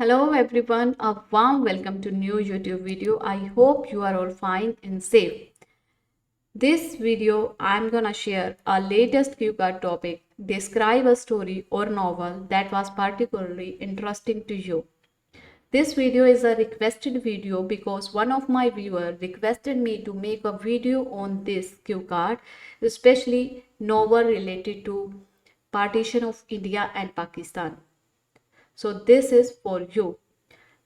Hello everyone, a warm welcome to new YouTube video. I hope you are all fine and safe. This video I'm gonna share a latest cue card topic. Describe a story or novel that was particularly interesting to you. This video is a requested video because one of my viewers requested me to make a video on this cue card, especially novel related to partition of India and Pakistan. So this is for you.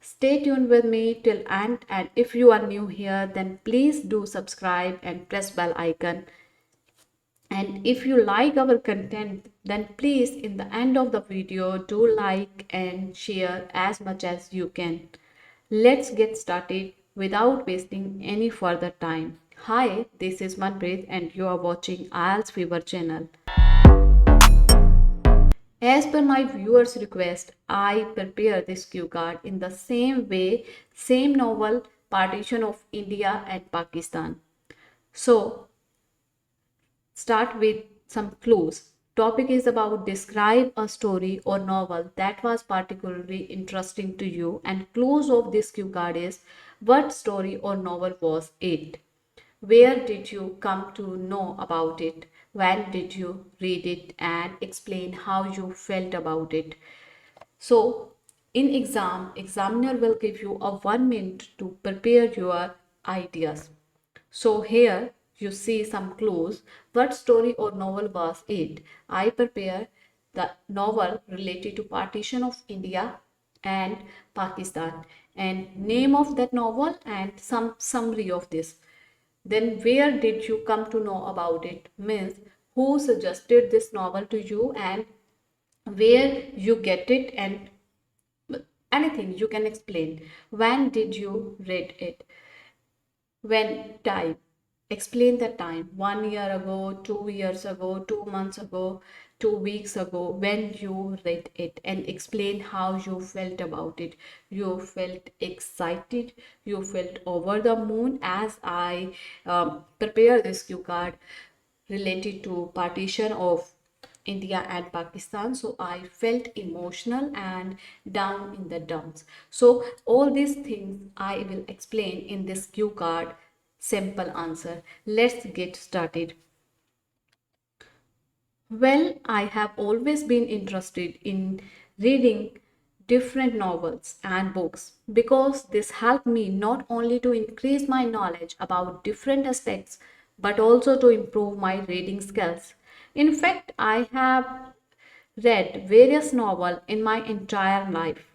Stay tuned with me till end, and if you are new here then please do subscribe and press bell icon. And if you like our content then please in the end of the video do like and share as much as you can. Let's get started without wasting any further time. Hi, this is Manpreet and you are watching Ielts Fever channel. As per my viewers' request, I prepare this cue card in the same way, same novel, partition of India and Pakistan. So, start with some clues. Topic is about describe a story or novel that was particularly interesting to you, and clues of this cue card is what story or novel was it? Where did you come to know about it? When did you read it? And explain how you felt about it. So, in exam, examiner will give you a 1 minute to prepare your ideas. So here you see some clues. What story or novel was it? I prepare the novel related to partition of India and Pakistan, and name of that novel and some summary of this. Then where did you come to know about it? Means who suggested this novel to you and where you get it, and anything you can explain. When did you read it? When time? Explain the time. 1 year ago, 2 years ago, 2 months ago, 2 weeks ago, when you read it, and explain how you felt about it. You felt excited, you felt over the moon as I prepare this cue card related to partition of India and Pakistan. So I felt emotional and down in the dumps. So all these things I will explain in this cue card. Simple answer. Let's get started. Well, I have always been interested in reading different novels and books because this helped me not only to increase my knowledge about different aspects but also to improve my reading skills. In fact, I have read various novels in my entire life.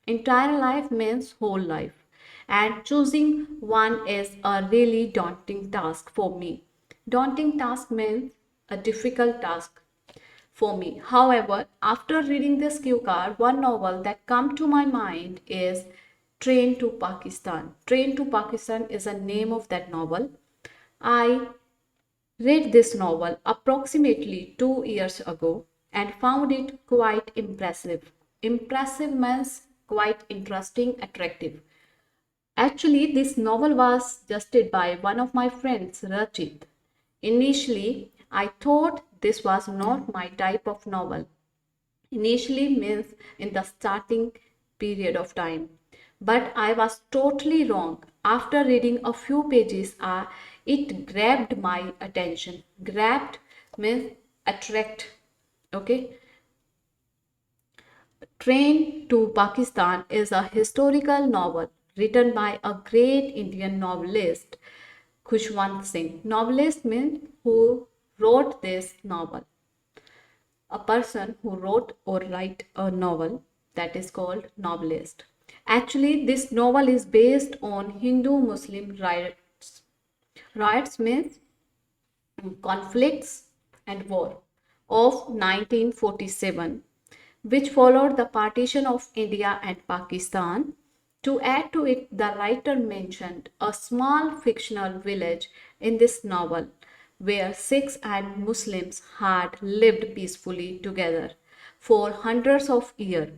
Entire life means whole life. And choosing one is a really daunting task for me. Daunting task means a difficult task for me. However, after reading this cue card, one novel that come to my mind is Train to Pakistan. Train to Pakistan is the name of that novel. I read this novel approximately 2 years ago and found it quite impressive. Impressive means quite interesting, attractive. Actually, this novel was suggested by one of my friends, Rachit. Initially, I thought this was not my type of novel. Initially means in the starting period of time. But I was totally wrong. After reading a few pages, it grabbed my attention. Grabbed means attract. Okay. Train to Pakistan is a historical novel written by a great Indian novelist, Khushwant Singh. Novelist means who wrote this novel. A person who wrote or write a novel, that is called novelist. Actually, this novel is based on Hindu-Muslim riots. Riots means conflicts and war of 1947, which followed the partition of India and Pakistan. To add to it, the writer mentioned a small fictional village in this novel where Sikhs and Muslims had lived peacefully together for hundreds of years.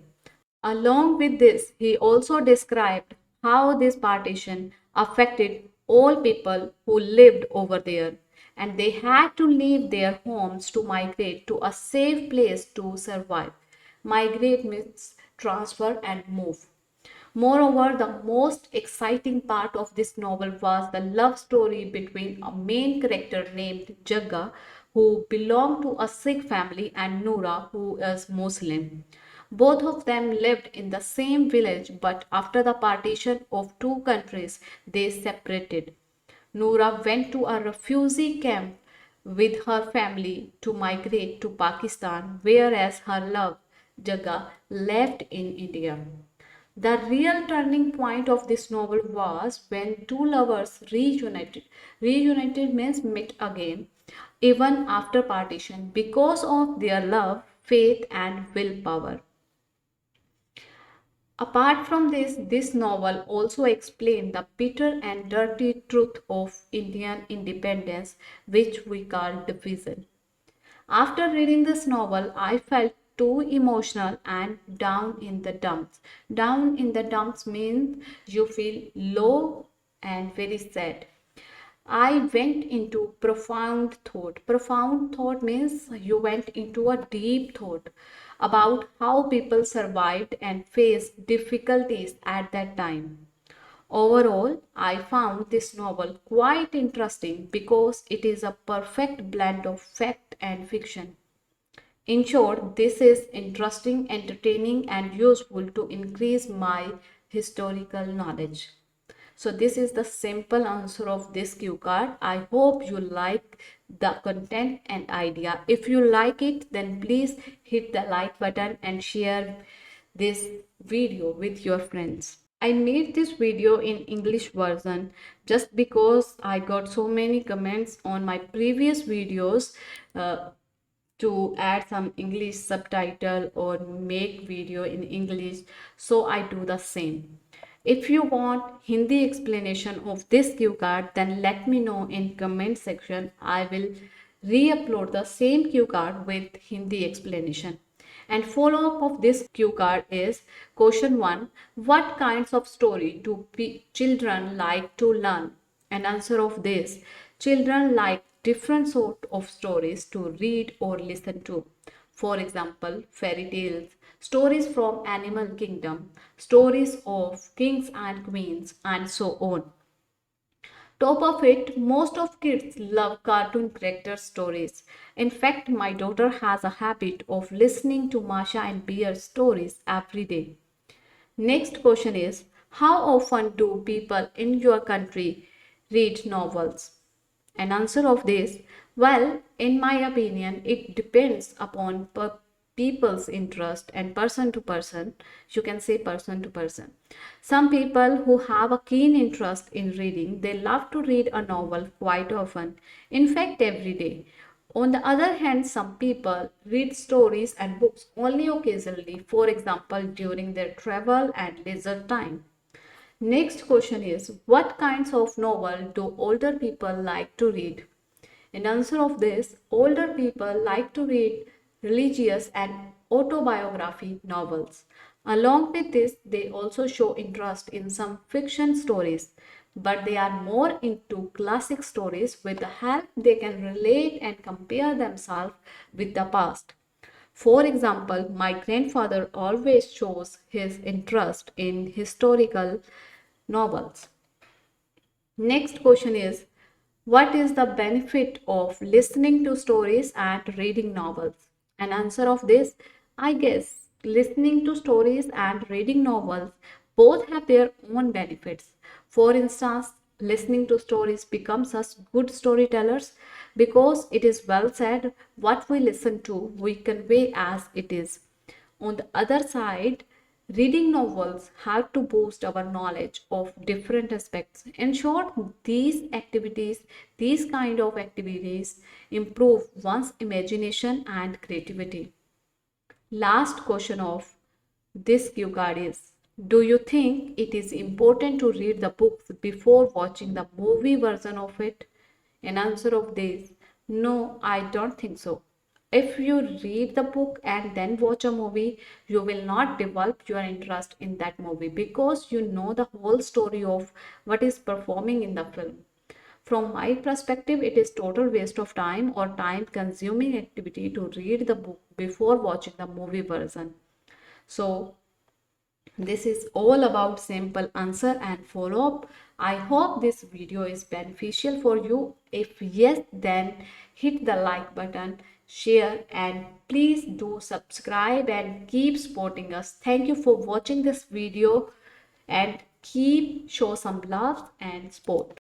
Along with this, he also described how this partition affected all people who lived over there, and they had to leave their homes to migrate to a safe place to survive. Migrate means transfer and move. Moreover, the most exciting part of this novel was the love story between a main character named Jagga, who belonged to a Sikh family, and Noora, who is Muslim. Both of them lived in the same village, but after the partition of two countries, they separated. Noora went to a refugee camp with her family to migrate to Pakistan, whereas her love, Jagga, left in India. The real turning point of this novel was when two lovers reunited. Reunited means met again, even after partition, because of their love, faith, and willpower. Apart from this, this novel also explained the bitter and dirty truth of Indian independence, which we call division. After reading this novel, I felt too emotional and down in the dumps. Down in the dumps means you feel low and very sad. I went into profound thought. Profound thought means you went into a deep thought about how people survived and faced difficulties at that time. Overall, I found this novel quite interesting because it is a perfect blend of fact and fiction. In short, this is interesting, entertaining, and useful to increase my historical knowledge. So, this is the simple answer of this cue card. I hope you like the content and idea. If you like it, then please hit the like button and share this video with your friends. I made this video in English version just because I got so many comments on my previous videos to add some English subtitle or make video in English, so I do the same. If you want Hindi explanation of this cue card, then let me know in comment section. I will re-upload the same cue card with Hindi explanation. And follow up of this cue card is question 1. What kinds of story do children like to learn? And answer of this, children like different sort of stories to read or listen to. For example, fairy tales, stories from animal kingdom, stories of kings and queens, and so on. Top of it, most of kids love cartoon character stories. In fact, my daughter has a habit of listening to Masha and Bear stories every day. Next question is, how often do people in your country read novels? An answer of this, well, in my opinion, it depends upon people's interest and person to person. You can say person to person. Some people who have a keen interest in reading, they love to read a novel quite often, in fact, every day. On the other hand, some people read stories and books only occasionally, for example, during their travel and leisure time. Next question is, what kinds of novel do older people like to read? In answer of this, older people like to read religious and autobiography novels. Along with this, they also show interest in some fiction stories, but they are more into classic stories. With the help they can relate and compare themselves with the past. For example, my grandfather always shows his interest in historical novels. Next question is, what is the benefit of listening to stories and reading novels? An answer of this, I guess listening to stories and reading novels both have their own benefits. For instance, listening to stories becomes us good storytellers because it is well said what we listen to we convey as it is. On the other side, reading novels help to boost our knowledge of different aspects. In short, these kind of activities improve one's imagination and creativity. Last question of this cue card is, do you think it is important to read the books before watching the movie version of it? In answer of this, no, I don't think so. If you read the book and then watch a movie, you will not develop your interest in that movie because you know the whole story of what is performing in the film. From my perspective, it is total waste of time or time consuming activity to read the book before watching the movie version. So This is all about simple answer and follow up. I hope this video is beneficial for you. If yes, then hit the like button, share, and please do subscribe and keep supporting us. Thank you for watching this video and keep show some love and support.